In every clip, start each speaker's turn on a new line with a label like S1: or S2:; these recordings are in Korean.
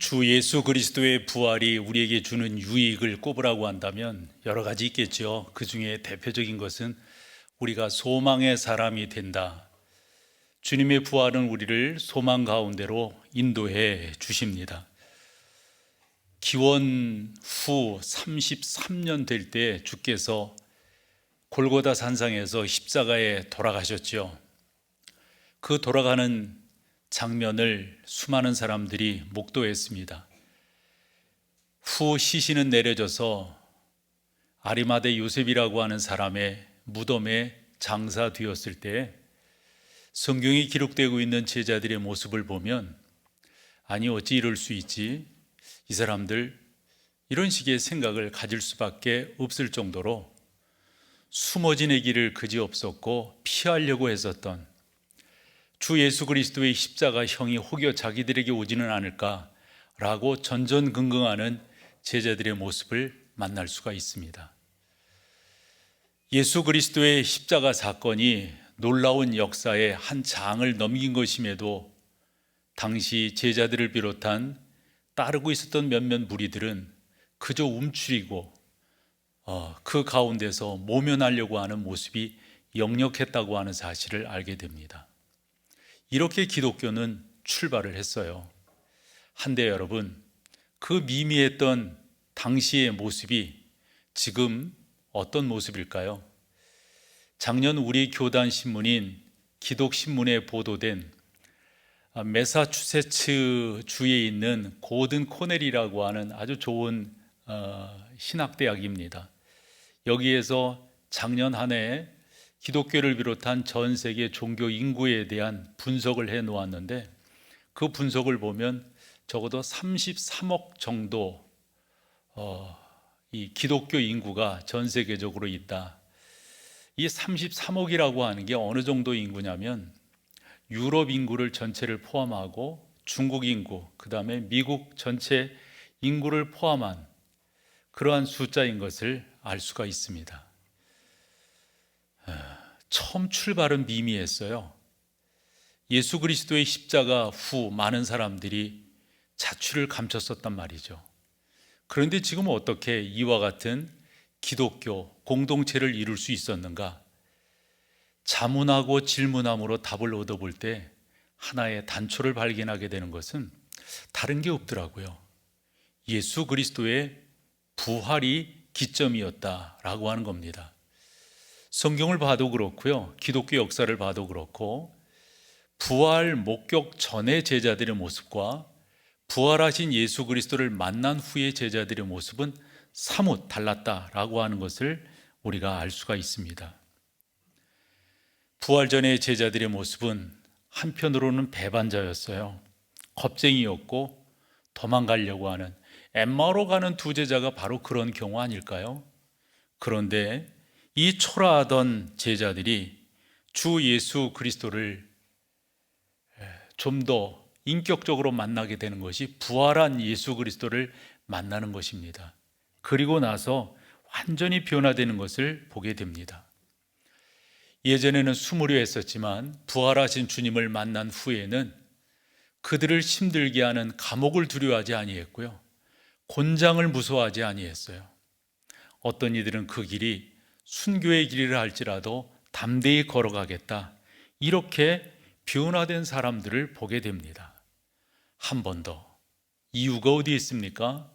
S1: 주 예수 그리스도의 부활이 우리에게 주는 유익을 꼽으라고 한다면 여러 가지 있겠죠. 그 중에 대표적인 것은 우리가 소망의 사람이 된다. 주님의 부활은 우리를 소망 가운데로 인도해 주십니다. 기원 후 33년 될 때 주께서 골고다 산상에서 십자가에 돌아가셨죠. 그 돌아가는 장면을 수많은 사람들이 목도했습니다. 후 시신은 내려져서 아리마대 요셉이라고 하는 사람의 무덤에 장사되었을 때 성경이 기록되고 있는 제자들의 모습을 보면 아니 어찌 이럴 수 있지? 이 사람들 이런 식의 생각을 가질 수밖에 없을 정도로 숨어 지내기를 그지없었고 피하려고 했었던 주 예수 그리스도의 십자가 형이 혹여 자기들에게 오지는 않을까라고 전전긍긍하는 제자들의 모습을 만날 수가 있습니다. 예수 그리스도의 십자가 사건이 놀라운 역사의 한 장을 넘긴 것임에도 당시 제자들을 비롯한 따르고 있었던 몇몇 무리들은 그저 움츠리고 그 가운데서 모면하려고 하는 모습이 역력했다고 하는 사실을 알게 됩니다. 이렇게 기독교는 출발을 했어요. 한데 여러분, 그 미미했던 당시의 모습이 지금 어떤 모습일까요? 작년 우리 교단 신문인 기독신문에 보도된 매사추세츠 주에 있는 고든 코넬이라고 하는 아주 좋은 신학대학입니다. 여기에서 작년 한 해 기독교를 비롯한 전 세계 종교 인구에 대한 분석을 해 놓았는데 그 분석을 보면 적어도 33억 정도 이 기독교 인구가 전 세계적으로 있다. 이 33억이라고 하는 게 어느 정도 인구냐면 유럽 인구를 전체를 포함하고 중국 인구, 그 다음에 미국 전체 인구를 포함한 그러한 숫자인 것을 알 수가 있습니다. 처음 출발은 미미했어요. 예수 그리스도의 십자가 후 많은 사람들이 자취를 감췄었단 말이죠. 그런데 지금 어떻게 이와 같은 기독교 공동체를 이룰 수 있었는가? 자문하고 질문함으로 답을 얻어볼 때 하나의 단초를 발견하게 되는 것은 다른 게 없더라고요. 예수 그리스도의 부활이 기점이었다라고 하는 겁니다. 성경을 봐도 그렇고요, 기독교 역사를 봐도 그렇고 부활 목격 전의 제자들의 모습과 부활하신 예수 그리스도를 만난 후의 제자들의 모습은 사뭇 달랐다라고 하는 것을 우리가 알 수가 있습니다. 부활 전의 제자들의 모습은 한편으로는 배반자였어요. 겁쟁이였고 도망가려고 하는 엠마오로 가는 두 제자가 바로 그런 경우 아닐까요? 그런데 이 초라하던 제자들이 주 예수 그리스도를 좀 더 인격적으로 만나게 되는 것이 부활한 예수 그리스도를 만나는 것입니다. 그리고 나서 완전히 변화되는 것을 보게 됩니다. 예전에는 숨으려 했었지만 부활하신 주님을 만난 후에는 그들을 힘들게 하는 감옥을 두려워하지 아니했고요, 곤장을 무서워하지 아니했어요. 어떤 이들은 그 길이 순교의 길이라 할지라도 담대히 걸어가겠다, 이렇게 변화된 사람들을 보게 됩니다. 한 번 더, 이유가 어디 있습니까?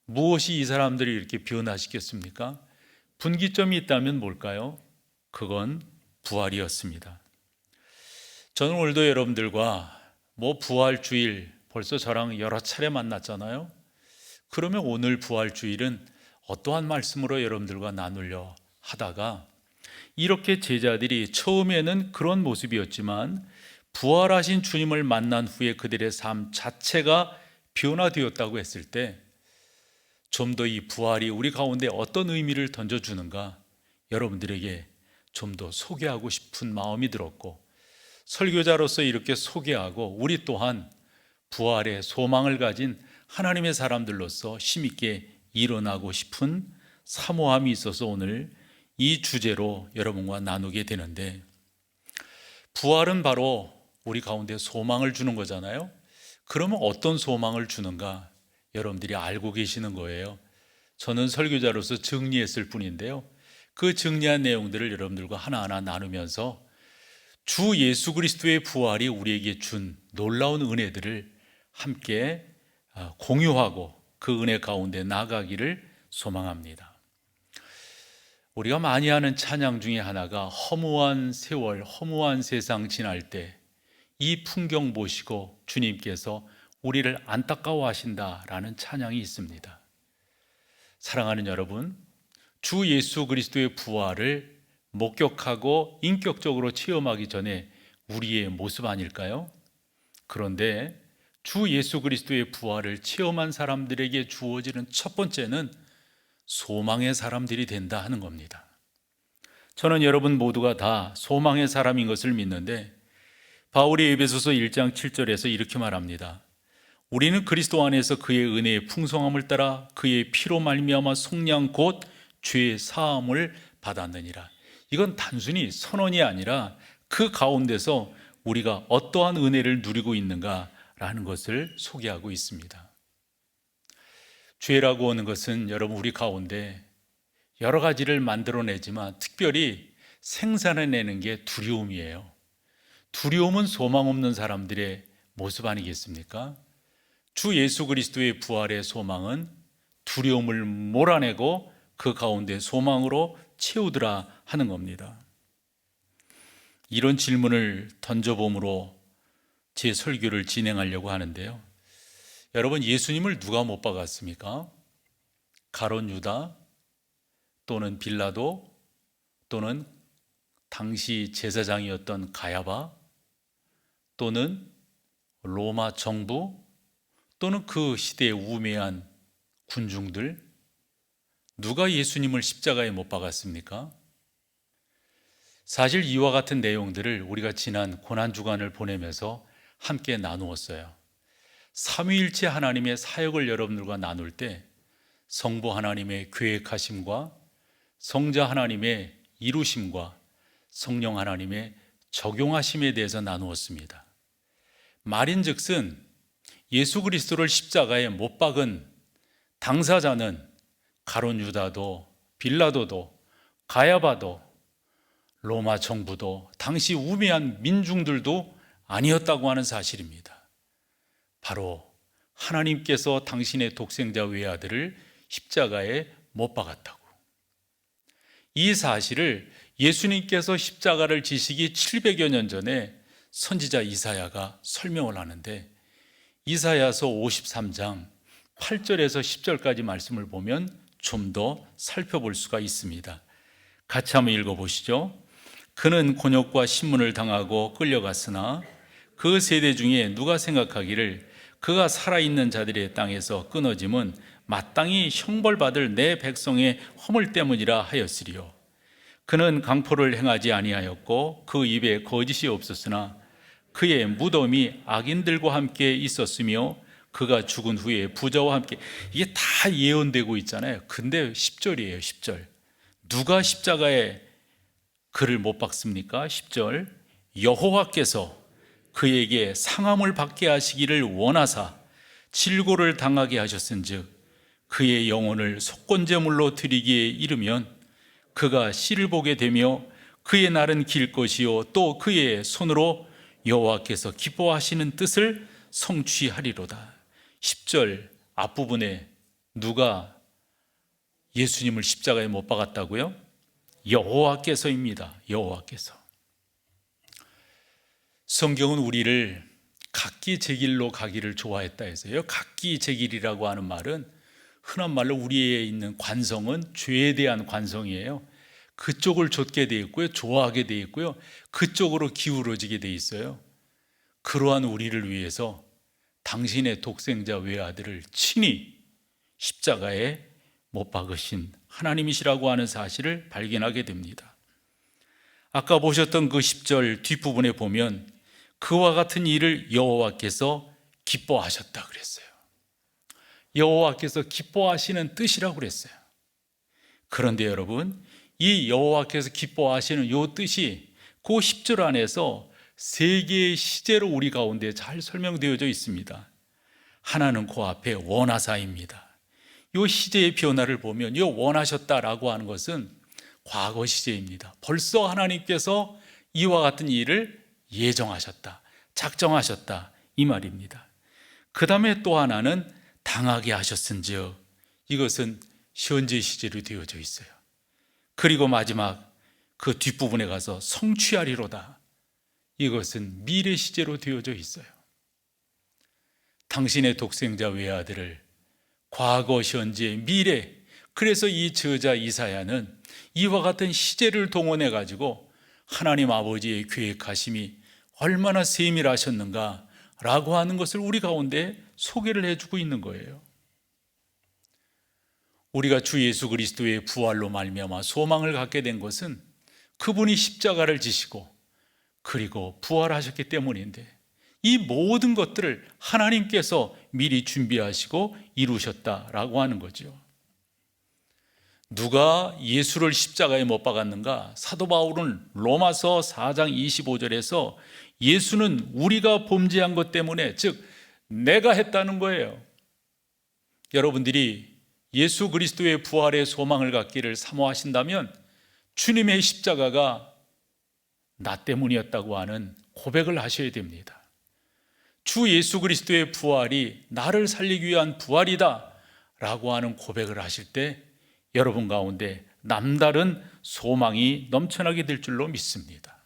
S1: 무엇이 이 사람들을 이렇게 변화시켰습니까? 분기점이 있다면 뭘까요? 그건 부활이었습니다. 저는 오늘도 여러분들과 부활주일 벌써 저랑 여러 차례 만났잖아요. 그러면 오늘 부활주일은 어떠한 말씀으로 여러분들과 나누려 하다가 이렇게 제자들이 처음에는 그런 모습이었지만 부활하신 주님을 만난 후에 그들의 삶 자체가 변화되었다고 했을 때 좀 더 이 부활이 우리 가운데 어떤 의미를 던져주는가 여러분들에게 좀 더 소개하고 싶은 마음이 들었고, 설교자로서 이렇게 소개하고 우리 또한 부활의 소망을 가진 하나님의 사람들로서 힘있게 일어나고 싶은 사모함이 있어서 오늘 이 주제로 여러분과 나누게 되는데, 부활은 바로 우리 가운데 소망을 주는 거잖아요. 그러면 어떤 소망을 주는가? 여러분들이 알고 계시는 거예요. 저는 설교자로서 정리했을 뿐인데요. 그 정리한 내용들을 여러분들과 하나하나 나누면서 주 예수 그리스도의 부활이 우리에게 준 놀라운 은혜들을 함께 공유하고 그 은혜 가운데 나가기를 소망합니다. 우리가 많이 하는 찬양 중에 하나가 허무한 세월, 허무한 세상 지날 때 이 풍경 보시고 주님께서 우리를 안타까워하신다라는 찬양이 있습니다. 사랑하는 여러분, 주 예수 그리스도의 부활을 목격하고 인격적으로 체험하기 전에 우리의 모습 아닐까요? 그런데 주 예수 그리스도의 부활을 체험한 사람들에게 주어지는 첫 번째는 소망의 사람들이 된다 하는 겁니다. 저는 여러분 모두가 다 소망의 사람인 것을 믿는데 바울이 에베소서 1장 7절에서 이렇게 말합니다. 우리는 그리스도 안에서 그의 은혜의 풍성함을 따라 그의 피로 말미암아 속량 곧 죄의 사함을 받았느니라. 이건 단순히 선언이 아니라 그 가운데서 우리가 어떠한 은혜를 누리고 있는가라는 것을 소개하고 있습니다. 죄라고 하는 것은 여러분 우리 가운데 여러 가지를 만들어내지만 특별히 생산해내는 게 두려움이에요. 두려움은 소망 없는 사람들의 모습 아니겠습니까? 주 예수 그리스도의 부활의 소망은 두려움을 몰아내고 그 가운데 소망으로 채우더라 하는 겁니다. 이런 질문을 던져봄으로 제 설교를 진행하려고 하는데요. 여러분, 예수님을 누가 못 박았습니까? 가룟 유다 또는 빌라도 또는 당시 제사장이었던 가야바 또는 로마 정부 또는 그 시대의 우매한 군중들, 누가 예수님을 십자가에 못 박았습니까? 사실 이와 같은 내용들을 우리가 지난 고난주간을 보내면서 함께 나누었어요. 삼위일체 하나님의 사역을 여러분들과 나눌 때 성부 하나님의 계획하심과 성자 하나님의 이루심과 성령 하나님의 적용하심에 대해서 나누었습니다. 말인즉슨 예수 그리스도를 십자가에 못 박은 당사자는 가룟 유다도 빌라도도 가야바도 로마 정부도 당시 우매한 민중들도 아니었다고 하는 사실입니다. 바로 하나님께서 당신의 독생자 외아들을 십자가에 못 박았다고. 이 사실을 예수님께서 십자가를 지시기 700여 년 전에 선지자 이사야가 설명을 하는데 이사야서 53장 8절에서 10절까지 말씀을 보면 좀 더 살펴볼 수가 있습니다. 같이 한번 읽어보시죠. 그는 곤욕과 신문을 당하고 끌려갔으나 그 세대 중에 누가 생각하기를 그가 살아있는 자들의 땅에서 끊어짐은 마땅히 형벌받을 내 백성의 허물 때문이라 하였으리요. 그는 강포를 행하지 아니하였고 그 입에 거짓이 없었으나 그의 무덤이 악인들과 함께 있었으며 그가 죽은 후에 부자와 함께, 이게 다 예언되고 있잖아요. 근데 10절이에요. 10절. 누가 십자가에 그를 못 박습니까? 10절. 여호와께서 그에게 상함을 받게 하시기를 원하사 질고를 당하게 하셨은즉 그의 영혼을 속건제물로 드리기에 이르면 그가 씨를 보게 되며 그의 날은 길 것이요 또 그의 손으로 여호와께서 기뻐하시는 뜻을 성취하리로다. 10절 앞부분에 누가 예수님을 십자가에 못 박았다고요? 여호와께서입니다. 여호와께서. 성경은 우리를 각기 제 길로 가기를 좋아했다 해서요. 각기 제 길이라고 하는 말은 흔한 말로 우리에 있는 관성은 죄에 대한 관성이에요. 그쪽을 좇게 돼 있고요. 좋아하게 돼 있고요. 그쪽으로 기울어지게 돼 있어요. 그러한 우리를 위해서 당신의 독생자 외아들을 친히 십자가에 못 박으신 하나님이시라고 하는 사실을 발견하게 됩니다. 아까 보셨던 그 10절 뒷부분에 보면 그와 같은 일을 여호와께서 기뻐하셨다 그랬어요. 여호와께서 기뻐하시는 뜻이라고 그랬어요. 그런데 여러분, 이 여호와께서 기뻐하시는 이 뜻이 그 10절 안에서 세 개의 시제로 우리 가운데 잘 설명되어져 있습니다. 하나는 그 앞에 원하사입니다. 이 시제의 변화를 보면 이 원하셨다라고 하는 것은 과거 시제입니다. 벌써 하나님께서 이와 같은 일을 예정하셨다, 작정하셨다, 이 말입니다. 그 다음에 또 하나는 당하게 하셨은즉, 이것은 현재 시제로 되어져 있어요. 그리고 마지막 그 뒷부분에 가서 성취하리로다, 이것은 미래 시제로 되어져 있어요. 당신의 독생자 외아들을 과거, 현재, 미래, 그래서 이 저자 이사야는 이와 같은 시제를 동원해 가지고 하나님 아버지의 계획하심이 얼마나 세밀하셨는가 라고 하는 것을 우리 가운데 소개를 해주고 있는 거예요. 우리가 주 예수 그리스도의 부활로 말미암아 소망을 갖게 된 것은 그분이 십자가를 지시고 그리고 부활하셨기 때문인데, 이 모든 것들을 하나님께서 미리 준비하시고 이루셨다라고 하는 거죠. 누가 예수를 십자가에 못 박았는가? 사도 바울은 로마서 4장 25절에서 예수는 우리가 범죄한 것 때문에, 즉 내가 했다는 거예요. 여러분들이 예수 그리스도의 부활의 소망을 갖기를 사모하신다면 주님의 십자가가 나 때문이었다고 하는 고백을 하셔야 됩니다. 주 예수 그리스도의 부활이 나를 살리기 위한 부활이다 라고 하는 고백을 하실 때 여러분 가운데 남다른 소망이 넘쳐나게 될 줄로 믿습니다.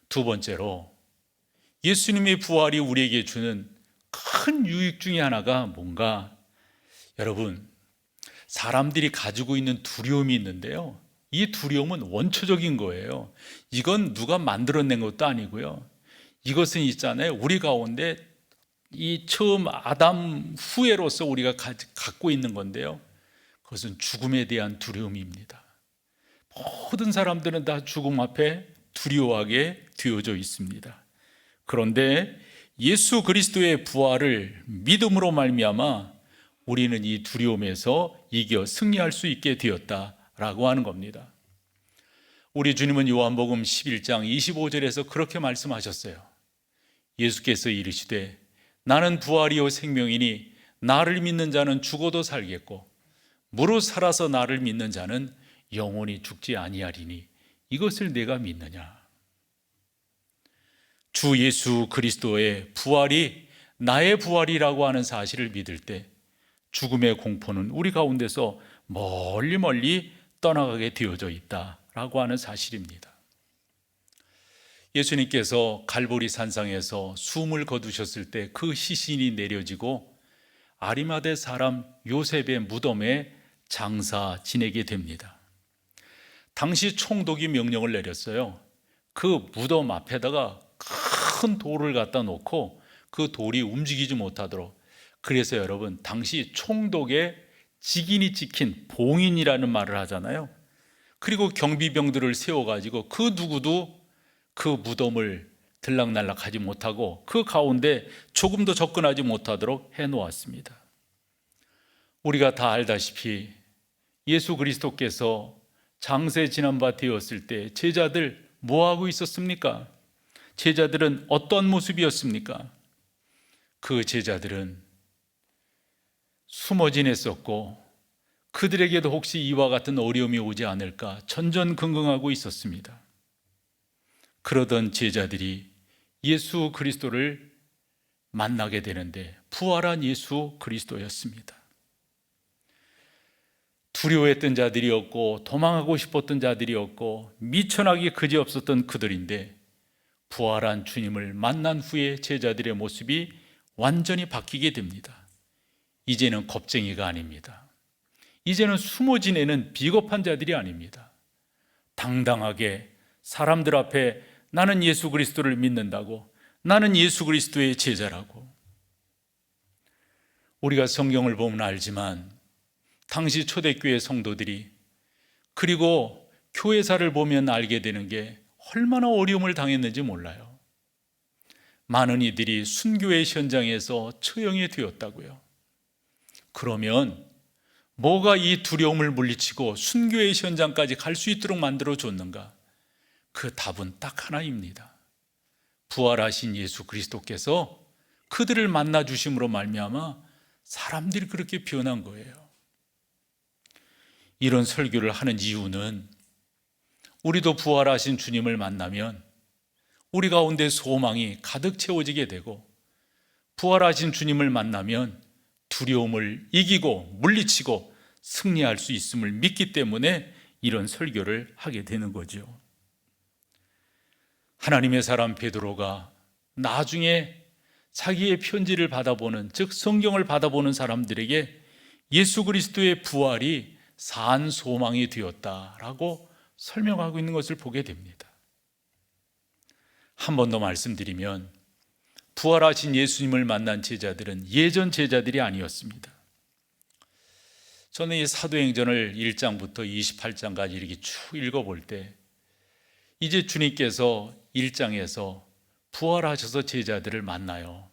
S1: 두 번째로, 예수님의 부활이 우리에게 주는 큰 유익 중에 하나가 뭔가, 여러분, 사람들이 가지고 있는 두려움이 있는데요, 이 두려움은 원초적인 거예요. 이건 누가 만들어낸 것도 아니고요, 이것은 있잖아요, 우리 가운데 이 처음 아담 후예로서 우리가 갖고 있는 건데요, 그것은 죽음에 대한 두려움입니다. 모든 사람들은 다 죽음 앞에 두려워하게 되어져 있습니다. 그런데 예수 그리스도의 부활을 믿음으로 말미암아 우리는 이 두려움에서 이겨 승리할 수 있게 되었다라고 하는 겁니다. 우리 주님은 요한복음 11장 25절에서 그렇게 말씀하셨어요. 예수께서 이르시되 나는 부활이요 생명이니 나를 믿는 자는 죽어도 살겠고 무릇 살아서 나를 믿는 자는 영원히 죽지 아니하리니 이것을 내가 믿느냐. 주 예수 그리스도의 부활이 나의 부활이라고 하는 사실을 믿을 때 죽음의 공포는 우리 가운데서 멀리 멀리 떠나가게 되어져 있다라고 하는 사실입니다. 예수님께서 갈보리 산상에서 숨을 거두셨을 때 그 시신이 내려지고 아리마대 사람 요셉의 무덤에 장사 지내게 됩니다. 당시 총독이 명령을 내렸어요. 그 무덤 앞에다가 큰 돌을 갖다 놓고 그 돌이 움직이지 못하도록. 그래서 여러분, 당시 총독의 직인이 찍힌 봉인이라는 말을 하잖아요. 그리고 경비병들을 세워가지고 그 누구도 그 무덤을 들락날락하지 못하고 그 가운데 조금도 접근하지 못하도록 해놓았습니다. 우리가 다 알다시피 예수 그리스도께서 장세 지난 바 되었을 때 제자들 뭐하고 있었습니까? 제자들은 어떤 모습이었습니까? 그 제자들은 숨어 지냈었고 그들에게도 혹시 이와 같은 어려움이 오지 않을까 전전긍긍하고 있었습니다. 그러던 제자들이 예수 그리스도를 만나게 되는데 부활한 예수 그리스도였습니다. 두려워했던 자들이었고 도망하고 싶었던 자들이었고 미천하기 그지없었던 그들인데 부활한 주님을 만난 후에 제자들의 모습이 완전히 바뀌게 됩니다. 이제는 겁쟁이가 아닙니다. 이제는 숨어 지내는 비겁한 자들이 아닙니다. 당당하게 사람들 앞에 나는 예수 그리스도를 믿는다고, 나는 예수 그리스도의 제자라고. 우리가 성경을 보면 알지만 당시 초대교회 성도들이, 그리고 교회사를 보면 알게 되는 게 얼마나 어려움을 당했는지 몰라요. 많은 이들이 순교의 현장에서 처형이 되었다고요. 그러면 뭐가 이 두려움을 물리치고 순교의 현장까지 갈 수 있도록 만들어줬는가? 그 답은 딱 하나입니다. 부활하신 예수 그리스도께서 그들을 만나 주심으로 말미암아 사람들이 그렇게 변한 거예요. 이런 설교를 하는 이유는 우리도 부활하신 주님을 만나면 우리 가운데 소망이 가득 채워지게 되고, 부활하신 주님을 만나면 두려움을 이기고 물리치고 승리할 수 있음을 믿기 때문에 이런 설교를 하게 되는 거죠. 하나님의 사람 베드로가 나중에 자기의 편지를 받아보는, 즉 성경을 받아보는 사람들에게 예수 그리스도의 부활이 산 소망이 되었다라고 설명하고 있는 것을 보게 됩니다. 한 번 더 말씀드리면, 부활하신 예수님을 만난 제자들은 예전 제자들이 아니었습니다. 저는 이 사도행전을 1장부터 28장까지 이렇게 쭉 읽어볼 때, 이제 주님께서 1장에서 부활하셔서 제자들을 만나요.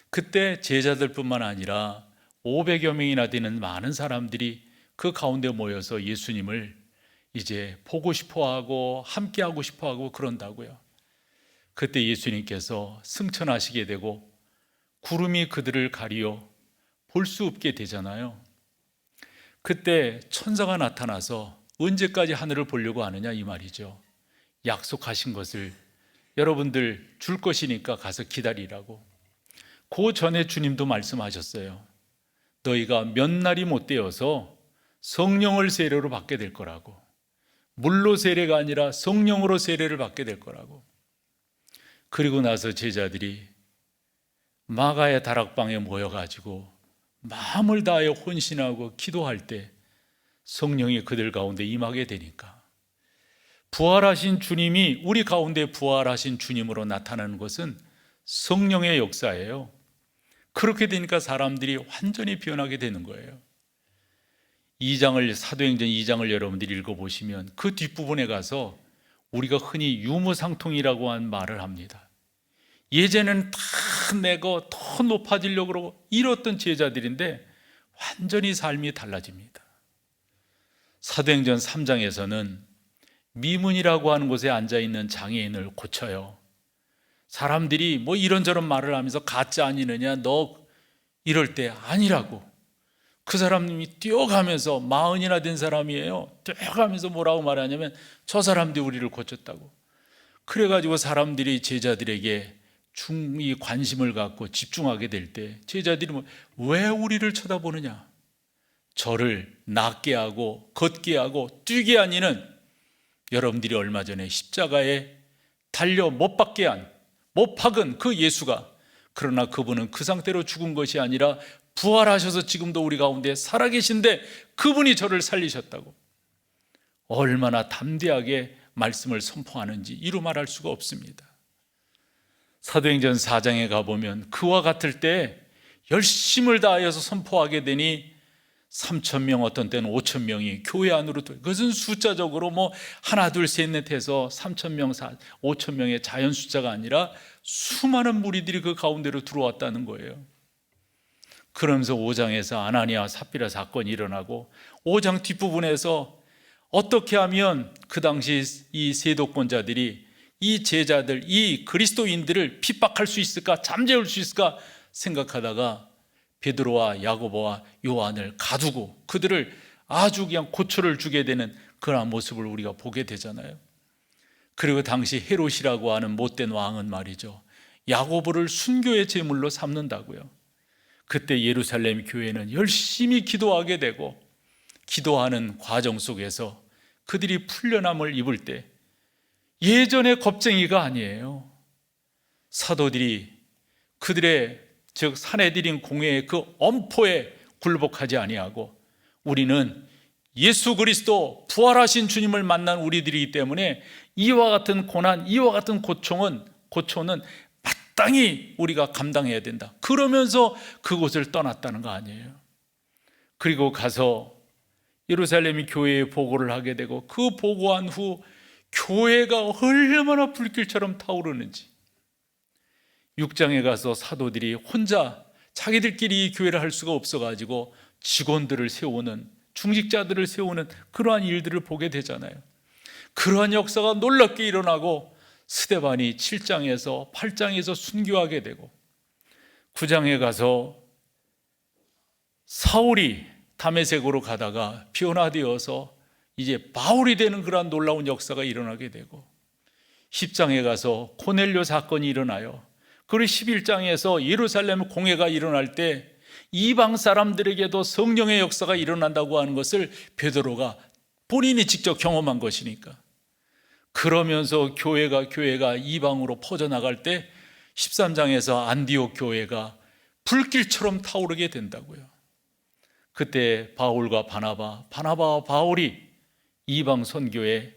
S1: 그때 제자들뿐만 아니라 500여 명이나 되는 많은 사람들이 그 가운데 모여서 예수님을 이제 보고 싶어하고 함께하고 싶어하고 그런다고요. 그때 예수님께서 승천하시게 되고 구름이 그들을 가리어 볼 수 없게 되잖아요. 그때 천사가 나타나서 언제까지 하늘을 보려고 하느냐 이 말이죠. 약속하신 것을 여러분들 줄 것이니까 가서 기다리라고. 그 전에 주님도 말씀하셨어요. 너희가 몇 날이 못 되어서 성령을 세례로 받게 될 거라고. 물로 세례가 아니라 성령으로 세례를 받게 될 거라고. 그리고 나서 제자들이 마가의 다락방에 모여가지고 마음을 다하여 혼신하고 기도할 때 성령이 그들 가운데 임하게 되니까, 부활하신 주님이 우리 가운데 부활하신 주님으로 나타나는 것은 성령의 역사예요. 그렇게 되니까 사람들이 완전히 변하게 되는 거예요. 2장을, 사도행전 2장을 여러분들이 읽어보시면 그 뒷부분에 가서 우리가 흔히 유무상통이라고 하는 말을 합니다. 예전에는 다 내고 더 높아지려고 그러고 이랬던 제자들인데 완전히 삶이 달라집니다. 사도행전 3장에서는 미문이라고 하는 곳에 앉아있는 장애인을 고쳐요. 사람들이 뭐 이런저런 말을 하면서 가짜 아니느냐, 너 이럴 때 아니라고. 그 사람이 뛰어가면서, 40이나 된 사람이에요. 뛰어가면서 뭐라고 말하냐면 저 사람들이 우리를 고쳤다고. 그래가지고 사람들이 제자들에게 중히 관심을 갖고 집중하게 될 때 제자들이 왜 우리를 쳐다보느냐, 저를 낫게 하고 걷게 하고 뛰게 하니는 여러분들이 얼마 전에 십자가에 달려 못 박은 그 예수가, 그러나 그분은 그 상태로 죽은 것이 아니라 부활하셔서 지금도 우리 가운데 살아계신데 그분이 저를 살리셨다고. 얼마나 담대하게 말씀을 선포하는지 이루 말할 수가 없습니다. 사도행전 4장에 가보면 그와 같을 때 열심을 다하여서 선포하게 되니 3,000명, 어떤 때는 5,000명이 교회 안으로, 그것은 숫자적으로 뭐 하나 둘 셋 넷 해서 3,000명, 5,000명의 자연 숫자가 아니라 수많은 무리들이 그 가운데로 들어왔다는 거예요. 그러면서 5장에서 아나니아 삽비라 사건이 일어나고 5장 뒷부분에서 어떻게 하면 그 당시 이 세도권자들이 이 제자들, 이 그리스도인들을 핍박할 수 있을까, 잠재울 수 있을까 생각하다가 베드로와 야고보와 요한을 가두고 그들을 아주 그냥 고초를 주게 되는 그런 모습을 우리가 보게 되잖아요. 그리고 당시 헤롯이라고 하는 못된 왕은 말이죠, 야고보를 순교의 제물로 삼는다고요. 그때 예루살렘 교회는 열심히 기도하게 되고, 기도하는 과정 속에서 그들이 풀려남을 입을 때 예전의 겁쟁이가 아니에요. 사도들이 그들의 즉 사내들인 공회의 그 엄포에 굴복하지 아니하고, 우리는 예수 그리스도 부활하신 주님을 만난 우리들이기 때문에 이와 같은 고난, 이와 같은 고초는 마땅히 우리가 감당해야 된다. 그러면서 그곳을 떠났다는 거 아니에요. 그리고 가서 예루살렘 교회에 보고를 하게 되고, 그 보고한 후 교회가 얼마나 불길처럼 타오르는지, 6장에 가서 사도들이 혼자 자기들끼리 이 교회를 할 수가 없어가지고 직원들을 세우는, 중직자들을 세우는 그러한 일들을 보게 되잖아요. 그러한 역사가 놀랍게 일어나고 스데반이 7장에서 8장에서 순교하게 되고, 9장에 가서 사울이 다메섹으로 가다가 변화되어서 이제 바울이 되는 그러한 놀라운 역사가 일어나게 되고, 10장에 가서 고넬료 사건이 일어나요. 그리고 11장에서 예루살렘 공회가 일어날 때 이방 사람들에게도 성령의 역사가 일어난다고 하는 것을 베드로가 본인이 직접 경험한 것이니까, 그러면서 교회가 이방으로 퍼져나갈 때 13장에서 안디옥 교회가 불길처럼 타오르게 된다고요. 그때 바울과 바나바와 바울이 이방 선교에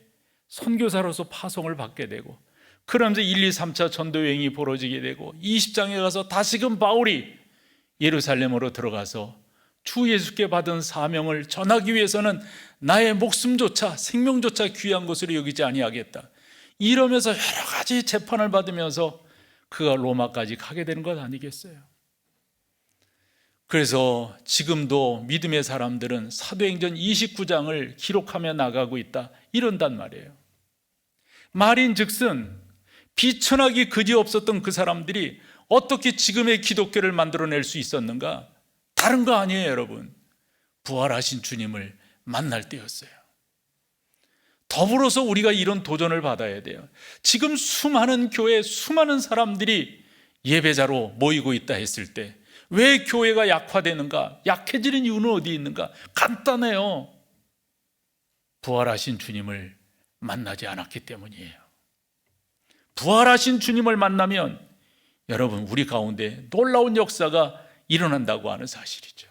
S1: 선교사로서 파송을 받게 되고, 그러면서 1, 2, 3차 전도 여행이 벌어지게 되고, 20장에 가서 다시금 바울이 예루살렘으로 들어가서 주 예수께 받은 사명을 전하기 위해서는 나의 목숨조차 생명조차 귀한 것으로 여기지 아니하겠다, 이러면서 여러 가지 재판을 받으면서 그가 로마까지 가게 되는 것 아니겠어요? 그래서 지금도 믿음의 사람들은 사도행전 29장을 기록하며 나가고 있다, 이런단 말이에요. 말인즉슨 비천하기 그지없었던 그 사람들이 어떻게 지금의 기독교를 만들어낼 수 있었는가? 다른 거 아니에요, 여러분. 부활하신 주님을 만날 때였어요. 더불어서 우리가 이런 도전을 받아야 돼요. 지금 수많은 교회, 수많은 사람들이 예배자로 모이고 있다 했을 때 왜 교회가 약화되는가? 약해지는 이유는 어디 있는가? 간단해요. 부활하신 주님을 만나지 않았기 때문이에요. 부활하신 주님을 만나면 여러분, 우리 가운데 놀라운 역사가 일어난다고 하는 사실이죠.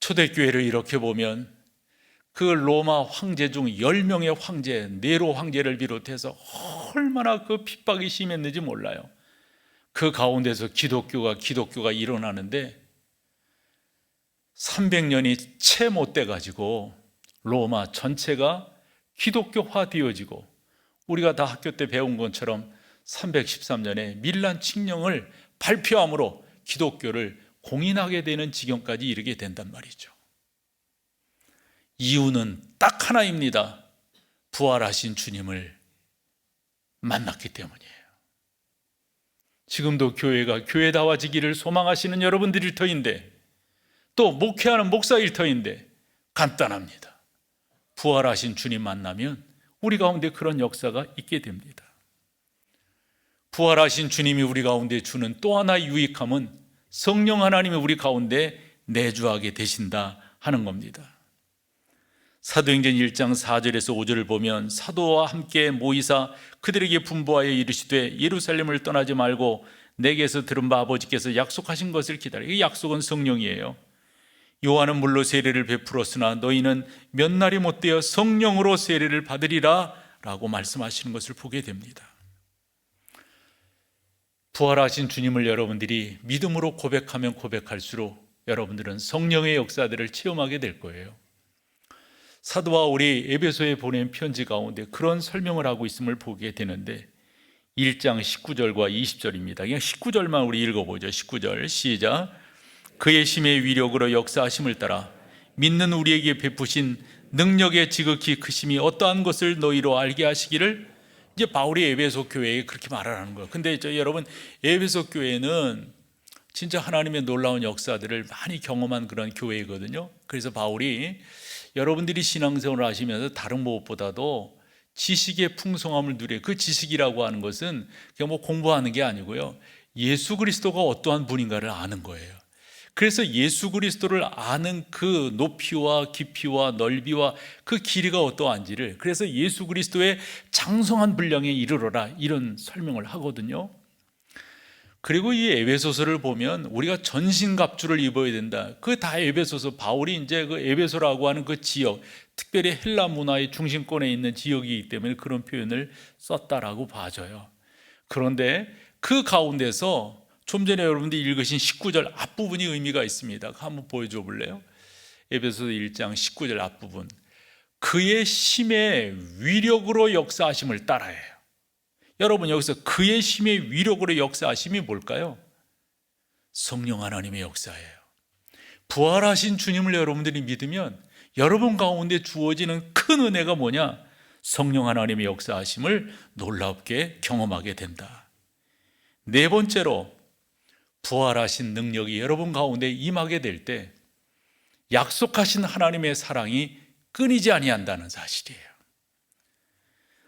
S1: 초대교회를 이렇게 보면 그 로마 황제 중 10명의 황제, 네로 황제를 비롯해서 얼마나 그 핍박이 심했는지 몰라요. 그 가운데서 기독교가 일어나는데 300년이 채 못 돼가지고 로마 전체가 기독교화 되어지고, 우리가 다 학교 때 배운 것처럼 313년에 밀란 칙령을 발표함으로 기독교를 공인하게 되는 지경까지 이르게 된단 말이죠. 이유는 딱 하나입니다. 부활하신 주님을 만났기 때문이에요. 지금도 교회가 교회다워지기를 소망하시는 여러분들일 터인데, 또 목회하는 목사일 터인데, 간단합니다. 부활하신 주님 만나면 우리 가운데 그런 역사가 있게 됩니다. 부활하신 주님이 우리 가운데 주는 또 하나의 유익함은 성령 하나님이 우리 가운데 내주하게 되신다 하는 겁니다. 사도행전 1장 4절에서 5절을 보면, 사도와 함께 모이사 그들에게 분부하여 이르시되 예루살렘을 떠나지 말고 내게서 들은 바 아버지께서 약속하신 것을 기다려. 이 약속은 성령이에요. 요한은 물로 세례를 베풀었으나 너희는 몇 날이 못되어 성령으로 세례를 받으리라 라고 말씀하시는 것을 보게 됩니다. 부활하신 주님을 여러분들이 믿음으로 고백하면 고백할수록 여러분들은 성령의 역사들을 체험하게 될 거예요. 사도 바울이 에베소에 보낸 편지 가운데 그런 설명을 하고 있음을 보게 되는데, 1장 19절과 20절입니다. 그냥 19절만 우리 읽어보죠. 19절 시작. 그의 심의 위력으로 역사하심을 따라 믿는 우리에게 베푸신 능력의 지극히 크심이 어떠한 것을 너희로 알게 하시기를, 이제 바울이 에베소 교회에 그렇게 말하는 거예요. 근데 여러분, 에베소 교회는 진짜 하나님의 놀라운 역사들을 많이 경험한 그런 교회이거든요. 그래서 바울이 여러분들이 신앙생활을 하시면서 다른 무엇보다도 지식의 풍성함을 누려요. 그 지식이라고 하는 것은 그냥 뭐 공부하는 게 아니고요, 예수 그리스도가 어떠한 분인가를 아는 거예요. 그래서 예수 그리스도를 아는 그 높이와 깊이와 넓이와 그 길이가 어떠한지를, 그래서 예수 그리스도의 장성한 분량에 이르러라, 이런 설명을 하거든요. 그리고 이 에베소서를 보면 우리가 전신갑주를 입어야 된다. 그 다 에베소서, 바울이 이제 그 에베소라고 하는 그 지역, 특별히 헬라 문화의 중심권에 있는 지역이기 때문에 그런 표현을 썼다라고 봐져요. 그런데 그 가운데서 좀 전에 여러분들이 읽으신 19절 앞부분이 의미가 있습니다. 한번 보여줘 볼래요? 에베소서 1장 19절 앞부분. 그의 심의 위력으로 역사하심을 따라해요. 여러분, 여기서 그의 심의 위력으로 역사하심이 뭘까요? 성령 하나님의 역사예요. 부활하신 주님을 여러분들이 믿으면 여러분 가운데 주어지는 큰 은혜가 뭐냐? 성령 하나님의 역사하심을 놀랍게 경험하게 된다. 네 번째로, 부활하신 능력이 여러분 가운데 임하게 될 때 약속하신 하나님의 사랑이 끊이지 아니한다는 사실이에요.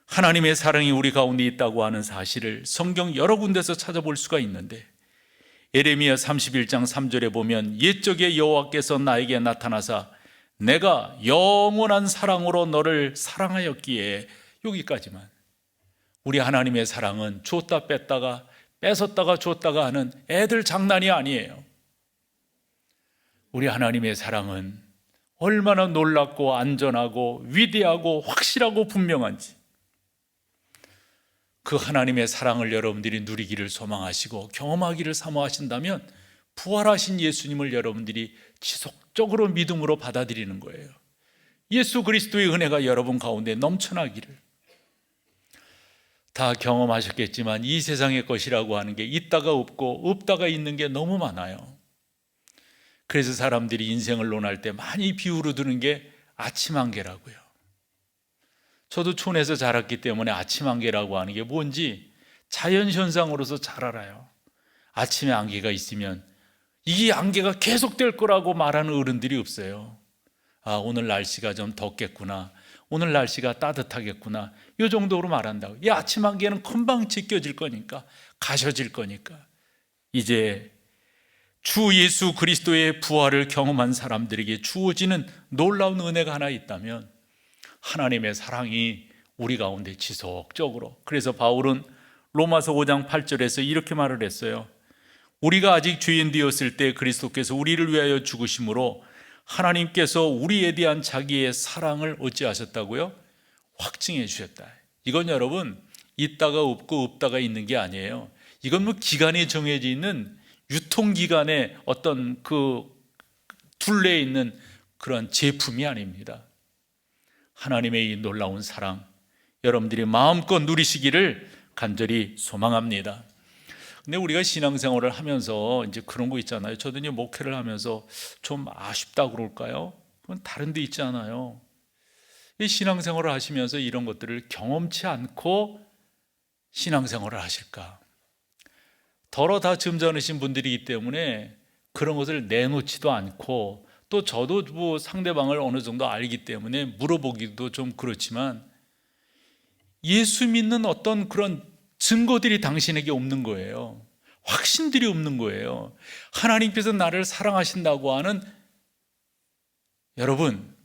S1: 하나님의 사랑이 우리 가운데 있다고 하는 사실을 성경 여러 군데서 찾아볼 수가 있는데, 예레미야 31장 3절에 보면 옛적에 여호와께서 나에게 나타나사 내가 영원한 사랑으로 너를 사랑하였기에, 여기까지만. 우리 하나님의 사랑은 줬다 뺐다가 뺏었다가 줬다가 하는 애들 장난이 아니에요. 우리 하나님의 사랑은 얼마나 놀랍고 안전하고 위대하고 확실하고 분명한지, 그 하나님의 사랑을 여러분들이 누리기를 소망하시고 경험하기를 사모하신다면 부활하신 예수님을 여러분들이 지속적으로 믿음으로 받아들이는 거예요. 예수 그리스도의 은혜가 여러분 가운데 넘쳐나기를. 다 경험하셨겠지만 이 세상의 것이라고 하는 게 있다가 없고 없다가 있는 게 너무 많아요. 그래서 사람들이 인생을 논할 때 많이 비유로 드는 게 아침 안개라고요. 저도 촌에서 자랐기 때문에 아침 안개라고 하는 게 뭔지 자연현상으로서 잘 알아요. 아침에 안개가 있으면 이 안개가 계속될 거라고 말하는 어른들이 없어요. 아, 오늘 날씨가 좀 덥겠구나, 오늘 날씨가 따뜻하겠구나, 이 정도로 말한다고. 이 아침 안개는 금방 지켜질 거니까, 가셔질 거니까. 이제 주 예수 그리스도의 부활을 경험한 사람들에게 주어지는 놀라운 은혜가 하나 있다면 하나님의 사랑이 우리 가운데 지속적으로. 그래서 바울은 로마서 5장 8절에서 이렇게 말을 했어요. 우리가 아직 죄인 되었을 때 그리스도께서 우리를 위하여 죽으심으로 하나님께서 우리에 대한 자기의 사랑을 어찌하셨다고요? 확증해 주셨다. 이건 여러분 있다가 없고 없다가 있는 게 아니에요. 이건 뭐 기간이 정해져 있는 유통기간의 어떤 그 둘레에 있는 그런 제품이 아닙니다. 하나님의 이 놀라운 사랑 여러분들이 마음껏 누리시기를 간절히 소망합니다. 근데 우리가 신앙생활을 하면서 이제 그런 거 있잖아요. 저도 이제 목회를 하면서 좀 아쉽다 그럴까요? 그건 다른 데 있잖아요. 이 신앙생활을 하시면서 이런 것들을 경험치 않고 신앙생활을 하실까? 덜어 다 점잖으신 분들이기 때문에 그런 것을 내놓지도 않고, 또 저도 뭐 상대방을 어느 정도 알기 때문에 물어보기도 좀 그렇지만 예수 믿는 어떤 그런 증거들이 당신에게 없는 거예요. 확신들이 없는 거예요. 하나님께서 나를 사랑하신다고 하는, 여러분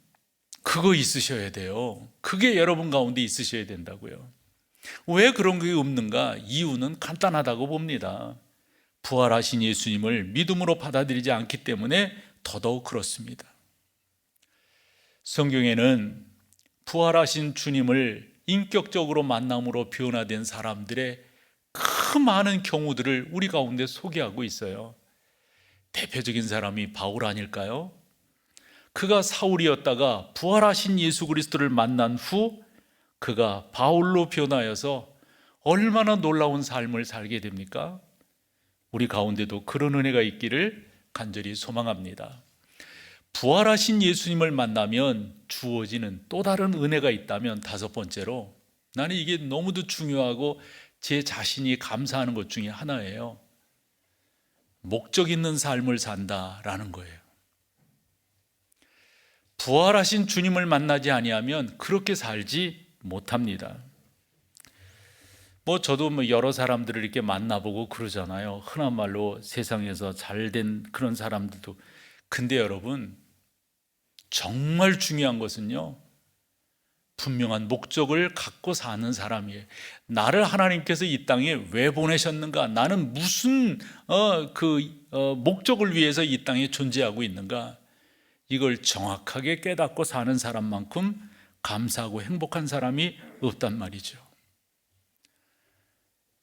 S1: 그거 있으셔야 돼요. 그게 여러분 가운데 있으셔야 된다고요. 왜 그런 게 없는가? 이유는 간단하다고 봅니다. 부활하신 예수님을 믿음으로 받아들이지 않기 때문에 더더욱 그렇습니다. 성경에는 부활하신 주님을 인격적으로 만남으로 변화된 사람들의 그 많은 경우들을 우리 가운데 소개하고 있어요. 대표적인 사람이 바울 아닐까요? 그가 사울이었다가 부활하신 예수 그리스도를 만난 후 그가 바울로 변하여서 얼마나 놀라운 삶을 살게 됩니까? 우리 가운데도 그런 은혜가 있기를 간절히 소망합니다. 부활하신 예수님을 만나면 주어지는 또 다른 은혜가 있다면, 다섯 번째로, 나는 이게 너무도 중요하고 제 자신이 감사하는 것 중에 하나예요. 목적 있는 삶을 산다라는 거예요. 부활하신 주님을 만나지 아니하면 그렇게 살지 못합니다. 저도 여러 사람들을 이렇게 만나보고 그러잖아요. 흔한 말로 세상에서 잘된 그런 사람들도. 근데 여러분, 정말 중요한 것은요, 분명한 목적을 갖고 사는 사람이에요. 나를 하나님께서 이 땅에 왜 보내셨는가? 나는 무슨 목적을 위해서 이 땅에 존재하고 있는가? 이걸 정확하게 깨닫고 사는 사람만큼 감사하고 행복한 사람이 없단 말이죠.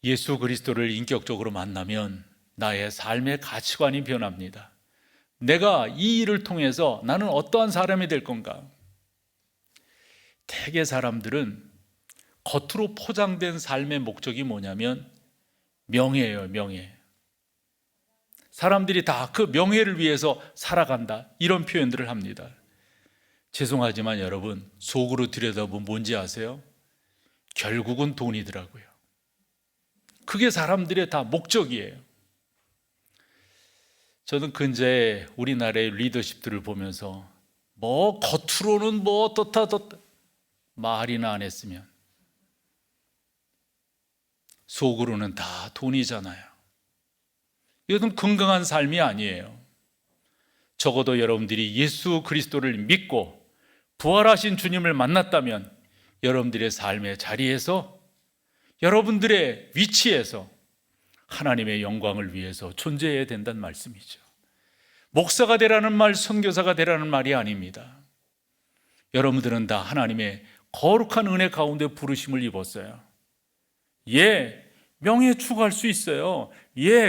S1: 예수 그리스도를 인격적으로 만나면 나의 삶의 가치관이 변합니다. 내가 이 일을 통해서 나는 어떠한 사람이 될 건가? 대개 사람들은 겉으로 포장된 삶의 목적이 뭐냐면 명예예요, 명예. 사람들이 다 그 명예를 위해서 살아간다, 이런 표현들을 합니다. 죄송하지만 여러분, 속으로 들여다보면 뭔지 아세요? 결국은 돈이더라고요. 그게 사람들의 다 목적이에요. 저는 근자에 우리나라의 리더십들을 보면서 뭐 겉으로는 뭐 어떻다 말이나 안 했으면 속으로는 다 돈이잖아요. 이것은 건강한 삶이 아니에요. 적어도 여러분들이 예수 그리스도를 믿고 부활하신 주님을 만났다면 여러분들의 삶의 자리에서, 여러분들의 위치에서 하나님의 영광을 위해서 존재해야 된다는 말씀이죠. 목사가 되라는 말, 선교사가 되라는 말이 아닙니다. 여러분들은 다 하나님의 거룩한 은혜 가운데 부르심을 입었어요. 명예 추구할 수 있어요.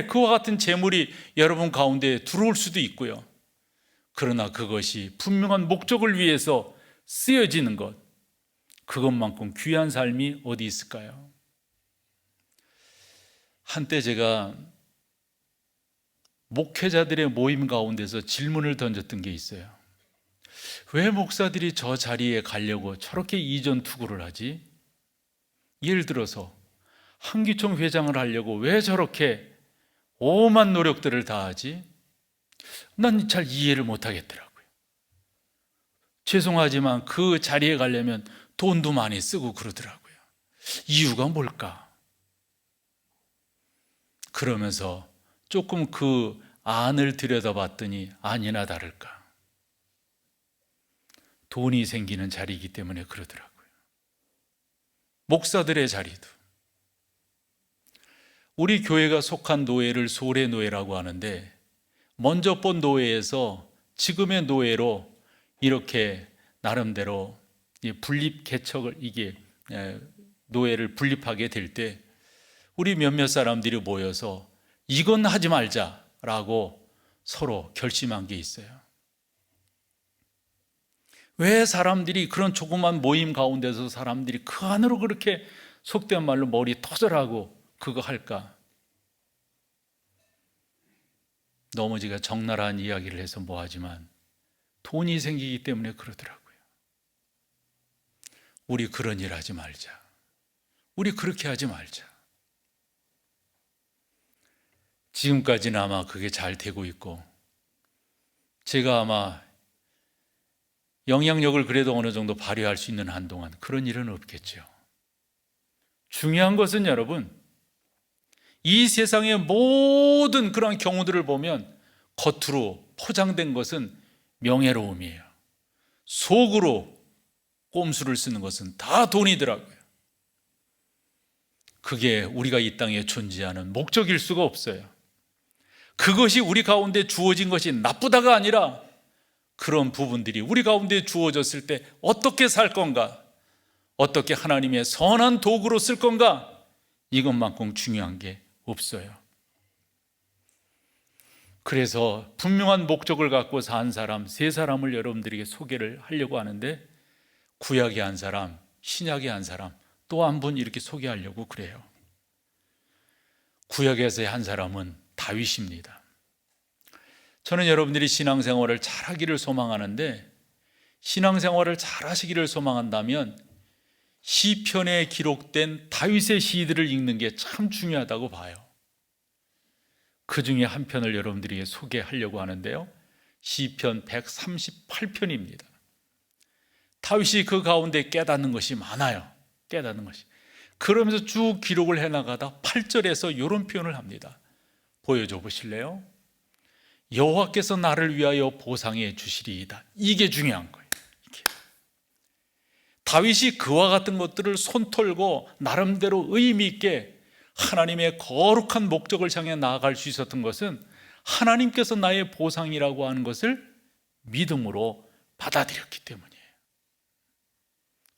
S1: 그와 같은 재물이 여러분 가운데 들어올 수도 있고요. 그러나 그것이 분명한 목적을 위해서 쓰여지는 것, 그것만큼 귀한 삶이 어디 있을까요? 한때 제가 목회자들의 모임 가운데서 질문을 던졌던 게 있어요. 왜 목사들이 저 자리에 가려고 저렇게 이전투구를 하지? 예를 들어서 한기총 회장을 하려고 왜 저렇게 오만 노력들을 다하지? 난 잘 이해를 못하겠더라고요. 죄송하지만 그 자리에 가려면 돈도 많이 쓰고 그러더라고요. 이유가 뭘까? 그러면서 조금 그 안을 들여다봤더니 아니나 다를까 돈이 생기는 자리이기 때문에 그러더라고요. 목사들의 자리도, 우리 교회가 속한 노예를 소래노예라고 하는데, 먼저 본 노예에서 지금의 노예로 이렇게 나름대로 분립 개척을, 노예를 분립하게 될 때 우리 몇몇 사람들이 모여서 이건 하지 말자라고 서로 결심한 게 있어요. 왜 사람들이 그런 조그만 모임 가운데서 사람들이 그 안으로 그렇게 속된 말로 머리 터져라고 그거 할까? 너무 제가 적나라한 이야기를 해서 뭐하지만 돈이 생기기 때문에 그러더라고요. 우리 그런 일 하지 말자. 우리 그렇게 하지 말자. 지금까지는 아마 그게 잘 되고 있고, 제가 아마 영향력을 그래도 어느 정도 발휘할 수 있는 한동안 그런 일은 없겠죠. 중요한 것은 여러분, 이 세상의 모든 그런 경우들을 보면 겉으로 포장된 것은 명예로움이에요. 속으로 꼼수를 쓰는 것은 다 돈이더라고요. 그게 우리가 이 땅에 존재하는 목적일 수가 없어요. 그것이 우리 가운데 주어진 것이 나쁘다가 아니라, 그런 부분들이 우리 가운데 주어졌을 때 어떻게 살 건가, 어떻게 하나님의 선한 도구로 쓸 건가, 이것만큼 중요한 게 없어요. 그래서 분명한 목적을 갖고 산 사람 세 사람을 여러분들에게 소개를 하려고 하는데, 구약의 한 사람, 신약의 한 사람, 또 한 분 이렇게 소개하려고 그래요. 구약에서의 한 사람은 다윗입니다. 저는 여러분들이 신앙생활을 잘하기를 소망하는데, 신앙생활을 잘하시기를 소망한다면 시편에 기록된 다윗의 시들을 읽는 게 참 중요하다고 봐요. 그 중에 한 편을 여러분들에게 소개하려고 하는데요, 시편 138편입니다. 다윗이 그 가운데 깨닫는 것이 많아요. 깨닫는 것이. 그러면서 쭉 기록을 해나가다 8절에서 이런 표현을 합니다. 보여줘 보실래요? 여호와께서 나를 위하여 보상해 주시리이다. 이게 중요한 거예요. 이게. 다윗이 그와 같은 것들을 손털고 나름대로 의미 있게 하나님의 거룩한 목적을 향해 나아갈 수 있었던 것은 하나님께서 나의 보상이라고 하는 것을 믿음으로 받아들였기 때문이에요.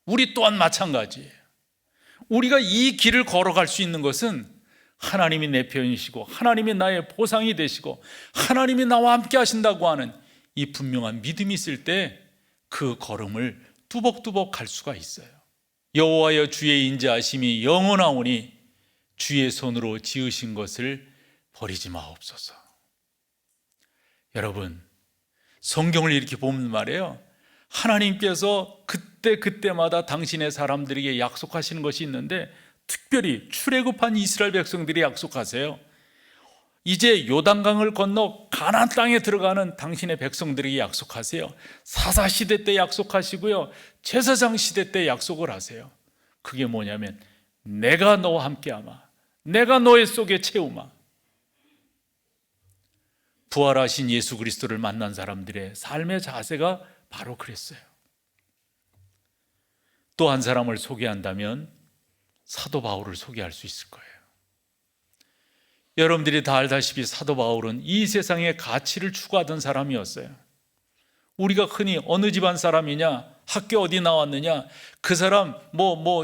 S1: 우리 또한 마찬가지예요. 우리가 이 길을 걸어갈 수 있는 것은 하나님이 내 편이시고 하나님이 나의 보상이 되시고 하나님이 나와 함께 하신다고 하는 이 분명한 믿음이 있을 때 그 걸음을 뚜벅뚜벅 갈 수가 있어요. 여호와여 주의 인자하심이 영원하오니 주의 손으로 지으신 것을 버리지 마옵소서. 여러분, 성경을 이렇게 보면 말이에요, 하나님께서 그때마다 당신의 사람들에게 약속하시는 것이 있는데, 특별히 출애굽한 이스라엘 백성들이 약속하세요. 이제 요단강을 건너 가나안 땅에 들어가는 당신의 백성들에게 약속하세요. 사사 시대 때 약속하시고요, 제사장 시대 때 약속을 하세요. 그게 뭐냐면 내가 너와 함께하마, 내가 너의 속에 채우마. 부활하신 예수 그리스도를 만난 사람들의 삶의 자세가 바로 그랬어요. 또 한 사람을 소개한다면 사도 바울을 소개할 수 있을 거예요. 여러분들이 다 알다시피 사도 바울은 이 세상의 가치를 추구하던 사람이었어요. 우리가 흔히 어느 집안 사람이냐, 학교 어디 나왔느냐, 그 사람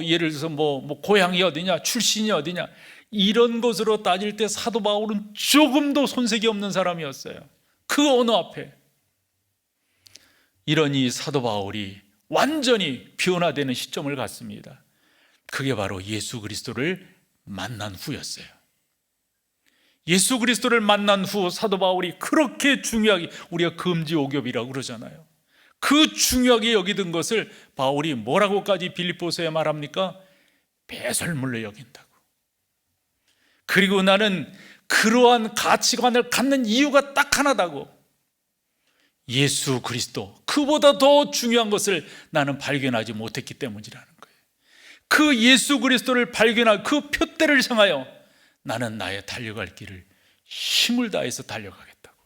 S1: 예를 들어서 고향이 어디냐, 출신이 어디냐, 이런 것으로 따질 때 사도 바울은 조금도 손색이 없는 사람이었어요. 그 언어 앞에. 이러니 사도 바울이 완전히 변화되는 시점을 갖습니다. 그게 바로 예수 그리스도를 만난 후였어요. 예수 그리스도를 만난 후 사도 바울이 그렇게 중요하게, 우리가 금지오겹이라고 그러잖아요. 그 중요하게 여기던 것을 바울이 뭐라고까지 빌립보서에 말합니까? 배설물로 여긴다고. 그리고 나는 그러한 가치관을 갖는 이유가 딱 하나다고. 예수 그리스도, 그보다 더 중요한 것을 나는 발견하지 못했기 때문이라는 거예요. 그 예수 그리스도를 발견할 그 표대를 향하여 나는 나의 달려갈 길을 힘을 다해서 달려가겠다고.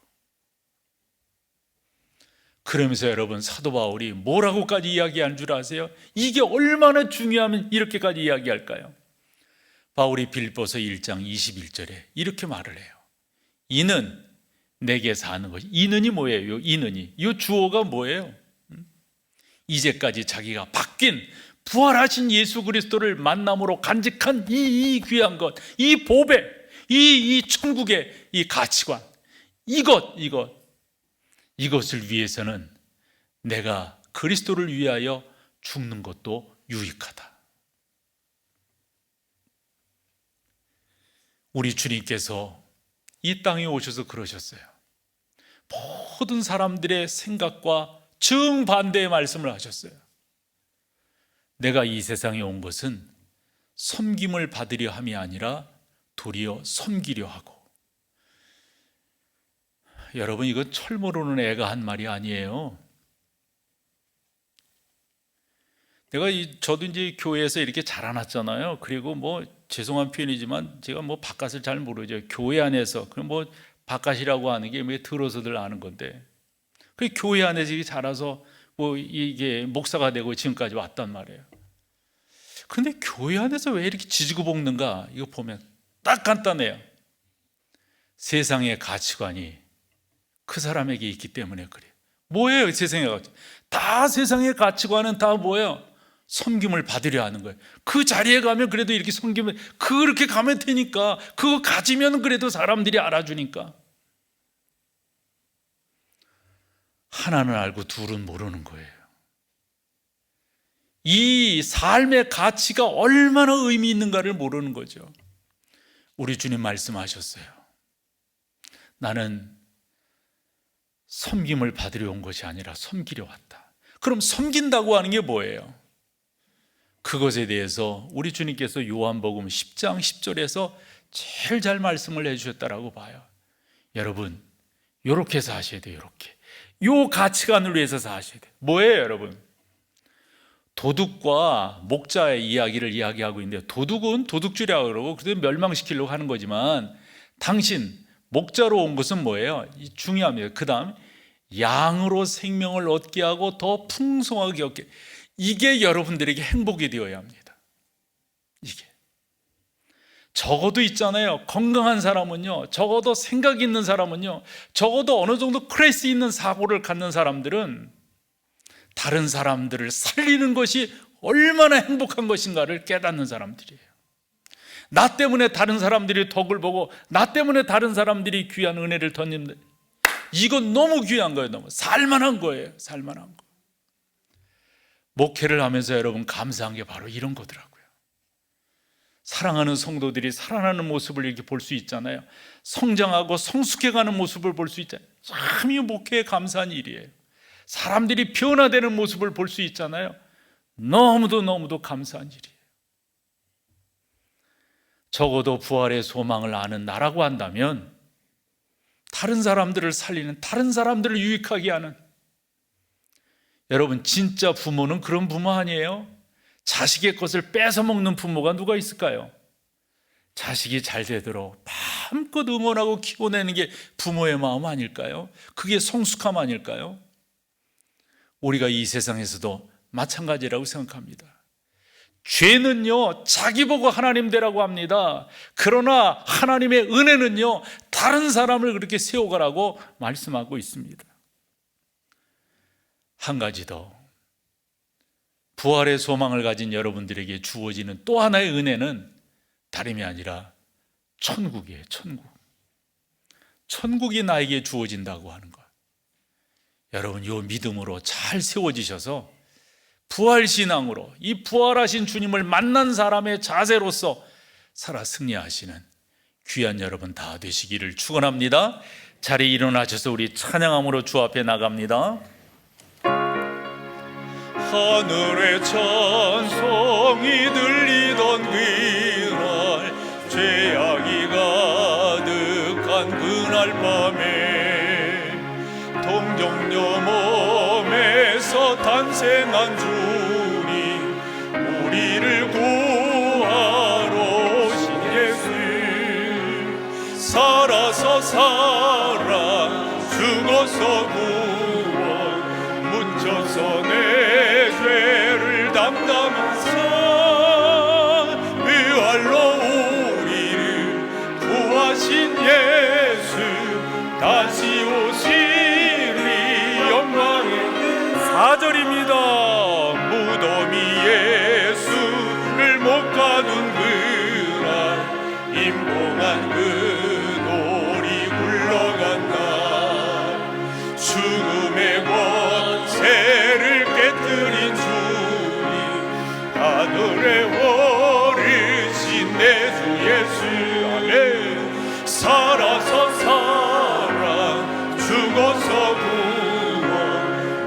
S1: 그러면서 여러분, 사도 바울이 뭐라고까지 이야기한 줄 아세요? 이게 얼마나 중요하면 이렇게까지 이야기할까요? 바울이 빌립보서 1장 21절에 이렇게 말을 해요. 이는 내게 사는 것이. 이는이 뭐예요? 이는이, 이 주어가 뭐예요? 이제까지 자기가 바뀐 부활하신 예수 그리스도를 만남으로 간직한 이 귀한 것, 이 보배, 이 천국의 이 가치관, 이것을 위해서는 내가 그리스도를 위하여 죽는 것도 유익하다. 우리 주님께서 이 땅에 오셔서 그러셨어요. 모든 사람들의 생각과 정반대의 말씀을 하셨어요. 내가 이 세상에 온 것은 섬김을 받으려 함이 아니라 도리어 섬기려 하고. 여러분, 이건 철 모르는 애가 한 말이 아니에요. 저도 이제 교회에서 이렇게 자라났잖아요. 그리고 죄송한 표현이지만 제가 바깥을 잘 모르죠. 교회 안에서, 그럼 바깥이라고 하는 게 들어서들 아는 건데, 그 교회 안에서 자라서 이게 목사가 되고 지금까지 왔단 말이에요. 근데 교회 안에서 왜 이렇게 지지고 볶는가? 이거 보면 딱 간단해요. 세상의 가치관이 그 사람에게 있기 때문에 그래요. 뭐예요? 세상의 가치관. 다 세상의 가치관은 다 뭐예요? 섬김을 받으려 하는 거예요. 그 자리에 가면 그래도 이렇게 섬기면, 그렇게 가면 되니까, 그거 가지면 그래도 사람들이 알아주니까. 하나는 알고 둘은 모르는 거예요. 이 삶의 가치가 얼마나 의미 있는가를 모르는 거죠. 우리 주님 말씀하셨어요. 나는 섬김을 받으려 온 것이 아니라 섬기려 왔다. 그럼 섬긴다고 하는 게 뭐예요? 그것에 대해서 우리 주님께서 요한복음 10장 10절에서 제일 잘 말씀을 해주셨다라고 봐요. 여러분, 이렇게 사셔야 돼요. 이렇게 요 가치관을 위해서 사셔야 돼요. 뭐예요, 여러분? 도둑과 목자의 이야기를 이야기하고 있는데, 도둑은 도둑질이라고 그러고 그래도 멸망시키려고 하는 거지만, 당신 목자로 온 것은 뭐예요? 중요합니다. 그 다음, 양으로 생명을 얻게 하고 더 풍성하게 얻게. 이게 여러분들에게 행복이 되어야 합니다. 이게 적어도 있잖아요. 건강한 사람은요, 적어도 생각 있는 사람은요, 적어도 어느 정도 클래스 있는 사고를 갖는 사람들은 다른 사람들을 살리는 것이 얼마나 행복한 것인가를 깨닫는 사람들이에요. 나 때문에 다른 사람들이 덕을 보고, 나 때문에 다른 사람들이 귀한 은혜를 던진다. 이건 너무 귀한 거예요. 너무 살만한 거예요. 살만한 거. 목회를 하면서 여러분 감사한 게 바로 이런 거더라고요. 사랑하는 성도들이 살아나는 모습을 이렇게 볼 수 있잖아요. 성장하고 성숙해가는 모습을 볼 수 있잖아요. 참 이 목회에 감사한 일이에요. 사람들이 변화되는 모습을 볼 수 있잖아요. 너무도 감사한 일이에요. 적어도 부활의 소망을 아는 나라고 한다면 다른 사람들을 살리는, 다른 사람들을 유익하게 하는, 여러분 진짜 부모는 그런 부모 아니에요? 자식의 것을 뺏어 먹는 부모가 누가 있을까요? 자식이 잘 되도록 마음껏 응원하고 키워내는 게 부모의 마음 아닐까요? 그게 성숙함 아닐까요? 우리가 이 세상에서도 마찬가지라고 생각합니다. 죄는요, 자기 보고 하나님 되라고 합니다. 그러나 하나님의 은혜는요, 다른 사람을 그렇게 세워가라고 말씀하고 있습니다. 한 가지 더, 부활의 소망을 가진 여러분들에게 주어지는 또 하나의 은혜는 다름이 아니라 천국이에요. 천국이 나에게 주어진다고 하는 것. 여러분, 이 믿음으로 잘 세워지셔서 부활신앙으로 이 부활하신 주님을 만난 사람의 자세로서 살아 승리하시는 귀한 여러분 다 되시기를 축원합니다. 자리에 일어나셔서 우리 찬양함으로 주 앞에 나갑니다. 하늘의 찬송이 들리던 그날, 죄악이 가득한 그날 밤에 동정녀 몸에서 탄생한 주님, 우리를 구하러 오신 예수, 살아서 사랑, 죽어서 구원, 묻혀서 내 죄를 담당하사 부활로 우리를 구하신 예수, 다시 오시리 영광의 4절입니다. 무덤이 예수를 못 가둔 그날, 임봉한 그 돌이 굴러간 날, 죽음의 권세를 깨뜨린 주님, 하늘에 오르신 내 주 예수, 아멘. 살아서 사랑, 죽어서 구원,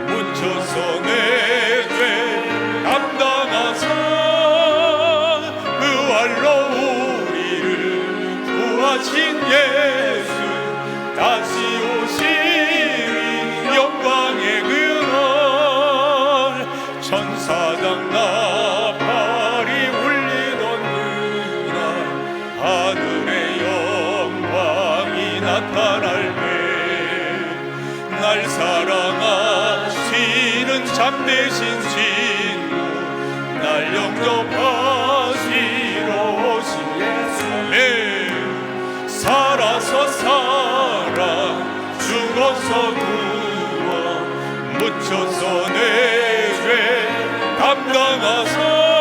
S1: 묻혀서 내 죄 담당하사 부활로 우리를 구하신 예수, 다시 오시리 영광의 그날, 천사장 나팔이 울리던 그날, 하늘의 영광이 나타날 때 날 사랑하시는 참되신 친구, 날 영접하시러 오신 예수, 네. 살아서 사랑, 죽어서 구원, 묻혀서 내 죄 담당하사